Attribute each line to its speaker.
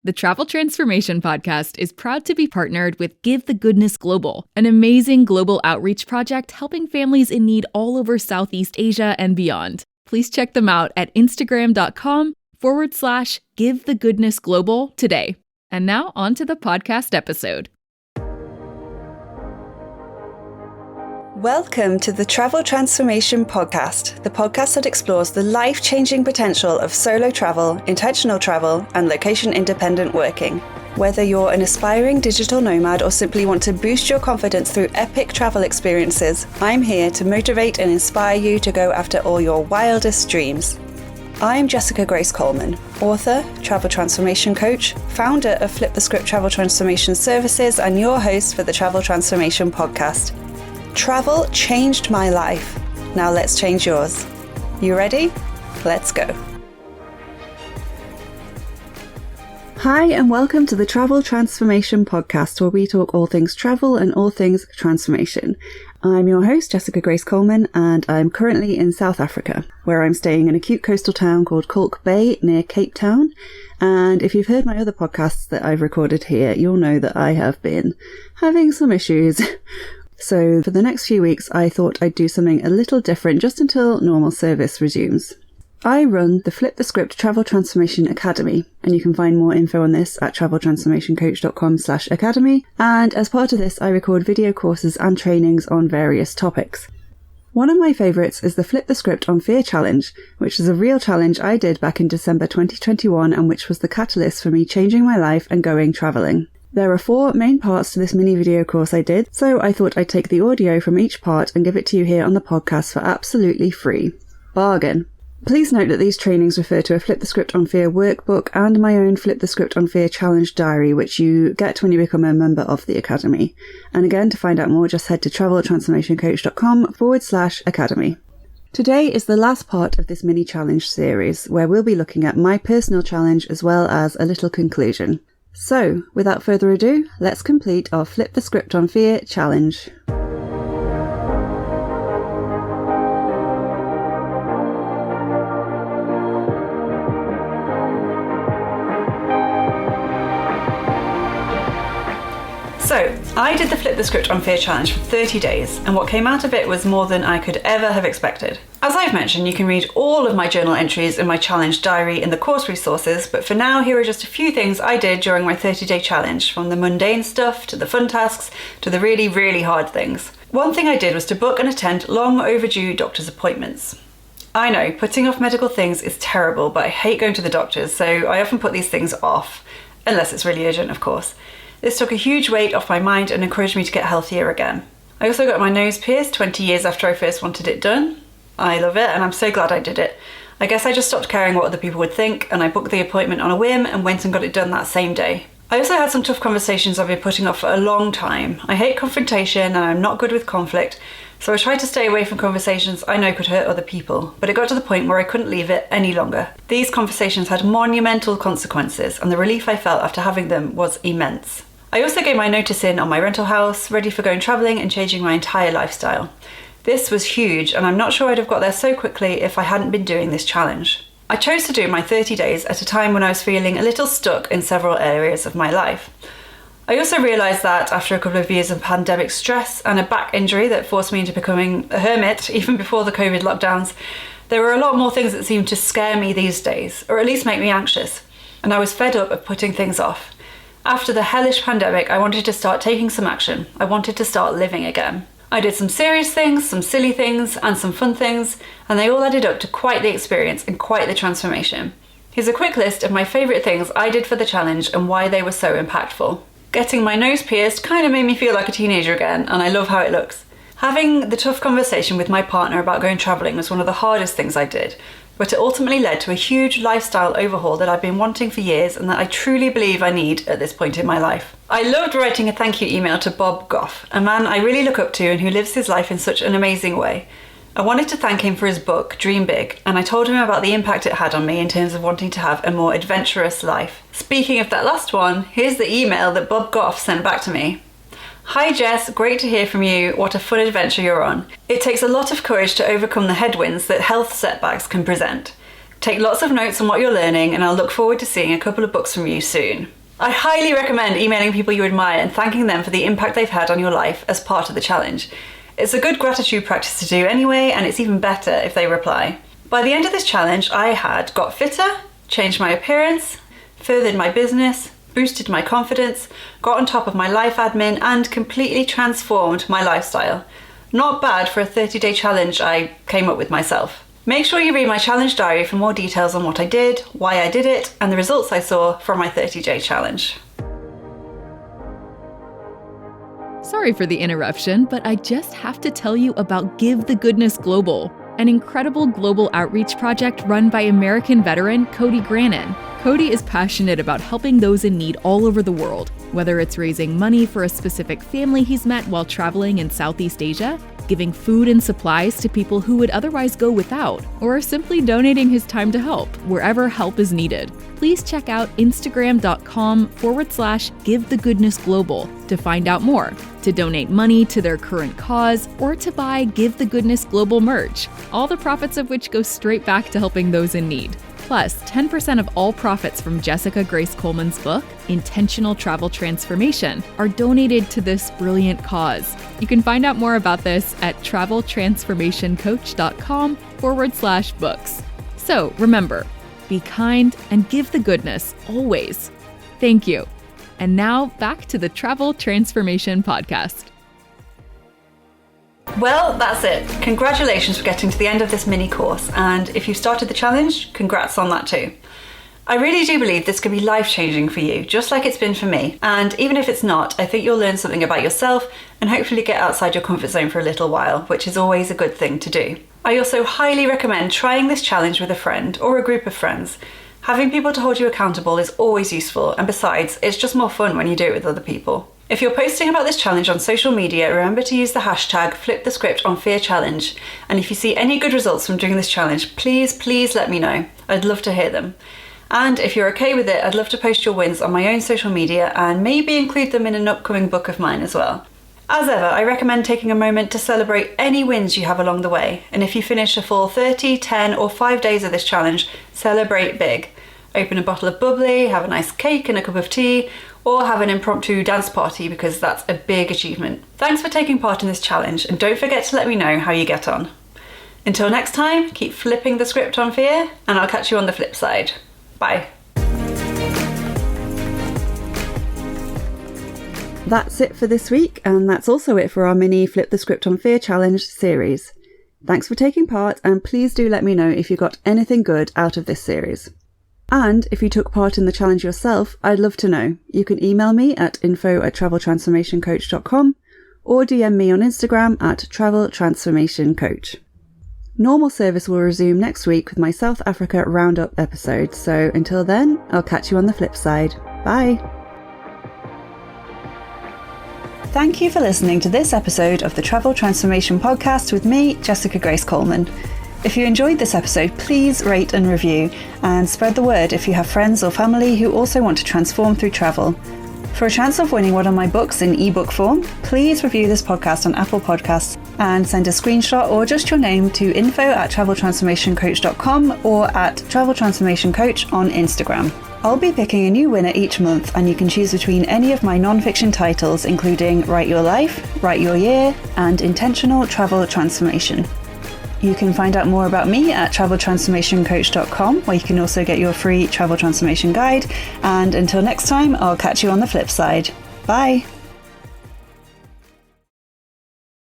Speaker 1: The Travel Transformation Podcast is proud to be partnered with Give the Goodness Global, an amazing global outreach project helping families in need all over Southeast Asia and beyond. Please check them out at Instagram.com/Give the Goodness Global today. And now on to the podcast episode.
Speaker 2: Welcome to the Travel Transformation Podcast, the podcast that explores the life-changing potential of solo travel, intentional travel, and location-independent working. Whether you're an aspiring digital nomad or simply want to boost your confidence through epic travel experiences, I'm here to motivate and inspire you to go after all your wildest dreams. I'm Jessica Grace Coleman, author, travel transformation coach, founder of Flip the Script Travel Transformation Services, and your host for the Travel Transformation Podcast. Travel changed my life. Now let's change yours. You ready? Let's go. Hi, and welcome to the Travel Transformation Podcast, where we talk all things travel and all things transformation. I'm your host, Jessica Grace Coleman, and I'm currently in South Africa, where I'm staying in a cute coastal town called Kalk Bay near Cape Town. And if you've heard my other podcasts that I've recorded here, you'll know that I have been having some issues. So for the next few weeks, I thought I'd do something a little different just until normal service resumes. I run the Flip the Script Travel Transformation Academy, and you can find more info on this at traveltransformationcoach.com/academy. And as part of this, I record video courses and trainings on various topics. One of my favourites is the Flip the Script on Fear Challenge, which is a real challenge I did back in December 2021 and which was the catalyst for me changing my life and going travelling. There are 4 main parts to this mini video course I did, so I thought I'd take the audio from each part and give it to you here on the podcast for absolutely free. Bargain. Please note that these trainings refer to a Flip the Script on Fear workbook and my own Flip the Script on Fear challenge diary, which you get when you become a member of the Academy. And again, to find out more, just head to traveltransformationcoach.com/academy. Today is the last part of this mini challenge series, where we'll be looking at my personal challenge as well as a little conclusion. So, without further ado, let's complete our Flip the Script on Fear challenge. So, I did the Flip the Script on Fear challenge for 30 days, and what came out of it was more than I could ever have expected. As I've mentioned, you can read all of my journal entries in my challenge diary in the course resources, but for now, here are just a few things I did during my 30-day challenge, from the mundane stuff to the fun tasks to the really, really hard things. One thing I did was to book and attend long overdue doctor's appointments. I know, putting off medical things is terrible, but I hate going to the doctors, so I often put these things off, unless it's really urgent, of course. This took a huge weight off my mind and encouraged me to get healthier again. I also got my nose pierced 20 years after I first wanted it done. I love it, and I'm so glad I did it. I guess I just stopped caring what other people would think, and I booked the appointment on a whim and went and got it done that same day. I also had some tough conversations I've been putting off for a long time. I hate confrontation and I'm not good with conflict, so I tried to stay away from conversations I know could hurt other people, but it got to the point where I couldn't leave it any longer. These conversations had monumental consequences, and the relief I felt after having them was immense. I also gave my notice in on my rental house, ready for going travelling and changing my entire lifestyle. This was huge, and I'm not sure I'd have got there so quickly if I hadn't been doing this challenge. I chose to do my 30 days at a time when I was feeling a little stuck in several areas of my life. I also realised that after a couple of years of pandemic stress and a back injury that forced me into becoming a hermit even before the COVID lockdowns, there were a lot more things that seemed to scare me these days, or at least make me anxious, and I was fed up of putting things off. After the hellish pandemic, I wanted to start taking some action. I wanted to start living again. I did some serious things, some silly things, and some fun things, and they all added up to quite the experience and quite the transformation. Here's a quick list of my favourite things I did for the challenge and why they were so impactful. Getting my nose pierced kind of made me feel like a teenager again, and I love how it looks. Having the tough conversation with my partner about going travelling was one of the hardest things I did, but it ultimately led to a huge lifestyle overhaul that I've been wanting for years and that I truly believe I need at this point in my life. I loved writing a thank you email to Bob Goff, a man I really look up to and who lives his life in such an amazing way. I wanted to thank him for his book, Dream Big, and I told him about the impact it had on me in terms of wanting to have a more adventurous life. Speaking of that last one, here's the email that Bob Goff sent back to me. Hi Jess, great to hear from you. What a fun adventure you're on. It takes a lot of courage to overcome the headwinds that health setbacks can present. Take lots of notes on what you're learning, and I'll look forward to seeing a couple of books from you soon. I highly recommend emailing people you admire and thanking them for the impact they've had on your life as part of the challenge. It's a good gratitude practice to do anyway, and it's even better if they reply. By the end of this challenge, I had got fitter, changed my appearance, furthered my business, boosted my confidence, got on top of my life admin, and completely transformed my lifestyle. Not bad for a 30-day challenge I came up with myself. Make sure you read my challenge diary for more details on what I did, why I did it, and the results I saw from my 30-day challenge.
Speaker 1: Sorry for the interruption, but I just have to tell you about Give the Goodness Global, an incredible global outreach project run by American veteran Cody Grannon. Cody is passionate about helping those in need all over the world, whether it's raising money for a specific family he's met while traveling in Southeast Asia, giving food and supplies to people who would otherwise go without, or simply donating his time to help wherever help is needed. Please check out Instagram.com/GiveTheGoodnessGlobal to find out more, to donate money to their current cause, or to buy Give the Goodness Global merch, all the profits of which go straight back to helping those in need. Plus, 10% of all profits from Jessica Grace Coleman's book, Intentional Travel Transformation, are donated to this brilliant cause. You can find out more about this at traveltransformationcoach.com/books. So remember, be kind and give the goodness always. Thank you. And now back to the Travel Transformation Podcast.
Speaker 2: Well, that's it. Congratulations for getting to the end of this mini course, and if you've started the challenge, congrats on that too. I really do believe this could be life-changing for you, just like it's been for me, and even if it's not, I think you'll learn something about yourself and hopefully get outside your comfort zone for a little while, which is always a good thing to do. I also highly recommend trying this challenge with a friend or a group of friends. Having people to hold you accountable is always useful, and besides, it's just more fun when you do it with other people. If you're posting about this challenge on social media, remember to use the hashtag #FlipTheScriptOnFearChallenge. And if you see any good results from doing this challenge, please let me know. I'd love to hear them. And if you're okay with it, I'd love to post your wins on my own social media and maybe include them in an upcoming book of mine as well. As ever, I recommend taking a moment to celebrate any wins you have along the way. And if you finish a full 30, 10 or 5 days of this challenge, celebrate big. Open a bottle of bubbly, have a nice cake and a cup of tea, or have an impromptu dance party because that's a big achievement. Thanks for taking part in this challenge, and don't forget to let me know how you get on. Until next time, keep flipping the script on fear, and I'll catch you on the flip side. Bye. That's it for this week, and that's also it for our mini Flip the Script on Fear Challenge series. Thanks for taking part, and please do let me know if you got anything good out of this series. And if you took part in the challenge yourself, I'd love to know. You can email me at info@traveltransformationcoach.com or DM me on Instagram at traveltransformationcoach. Normal service will resume next week with my South Africa Roundup episode, so until then, I'll catch you on the flip side. Bye! Thank you for listening to this episode of the Travel Transformation Podcast with me, Jessica Grace Coleman. If you enjoyed this episode, please rate and review, and spread the word if you have friends or family who also want to transform through travel. For a chance of winning one of my books in ebook form, please review this podcast on Apple Podcasts and send a screenshot or just your name to info@traveltransformationcoach.com or at traveltransformationcoach on Instagram. I'll be picking a new winner each month, and you can choose between any of my non-fiction titles, including Write Your Life, Write Your Year, and Intentional Travel Transformation. You can find out more about me at traveltransformationcoach.com, where you can also get your free travel transformation guide. And until next time, I'll catch you on the flip side. Bye!